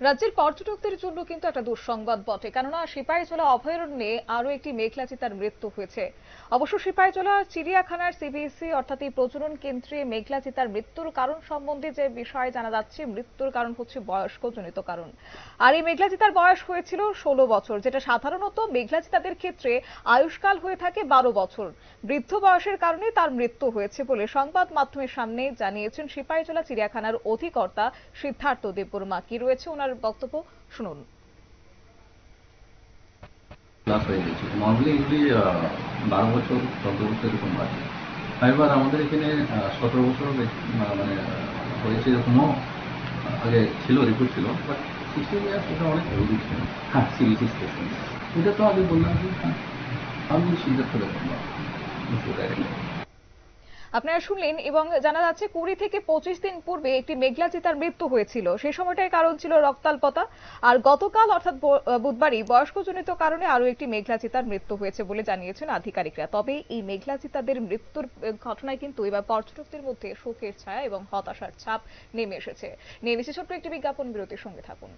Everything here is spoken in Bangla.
রাজ্যের পর্যটকদের জন্য কিন্তু একটা দুঃসংবাদ বটে, কেননা সিপাহীজলা অভয়ারণ্যে আরো একটি মেঘলা চিতার মৃত্যু হয়েছে। অবশ্য সিপাহীজলা চিড়িয়াখানার সিবিসি অর্থাৎ এই প্রজনন কেন্দ্রে মেঘলা চিতার মৃত্যুর কারণ সম্বন্ধে যে বিষয় জানা যাচ্ছে, মৃত্যুর কারণ হচ্ছে বয়স্কজনিত কারণ। আর এই মেঘলা চিতার বয়স হয়েছিল 16 বছর, যেটা সাধারণত মেঘলা চিতাদের ক্ষেত্রে আয়ুষ্কাল হয়ে থাকে 12 বছর। বৃদ্ধ বয়সের কারণে তার মৃত্যু হয়েছে বলে সংবাদ মাধ্যমের সামনে জানিয়েছেন সিপাহীজলা চিড়িয়াখানার অধিকর্তা সিদ্ধার্থ দেববর্মা। কি রয়েছে ওনার বক্তব্য, শুনুন। ক্লাস হয়ে গেছে নর্মালি এগুলি 12 বছর 14 বছর এরকম বাজে। এবার আমাদের এখানে 17 বছর মানে হয়েছে এরকমও আগে ছিল, রিপোর্ট ছিল, বাট 16 ইয়ার্স এটা অনেক হেলদি ছিল। হ্যাঁ, সিবিসি স্টেশন এটা তো আগে বললাম যে হ্যাঁ আমি সিদ্ধার্থ দেববর্মা। আপনারা শুনলেন, এবং জানা যাচ্ছে 20 থেকে 25 দিন পূর্বে একটি মেঘলা চিতার মৃত্যু হয়েছিল। সেই সময়টার কারণ ছিল রক্তাল্পতা। আর গতকাল অর্থাৎ বুধবারই বয়স্কজনিত কারণে আরো একটি মেঘলা চিতার মৃত্যু হয়েছে বলে জানিয়েছেন আধিকারিকরা। তবে এই মেঘলা চিতাদের মৃত্যুর ঘটনায় কিন্তু এবার পর্যটকদের মধ্যে শোকের ছায়া এবং হতাশার ছাপ নেমে এসেছে। ছোট্ট একটি বিজ্ঞাপন বিরতির সঙ্গে থাকুন।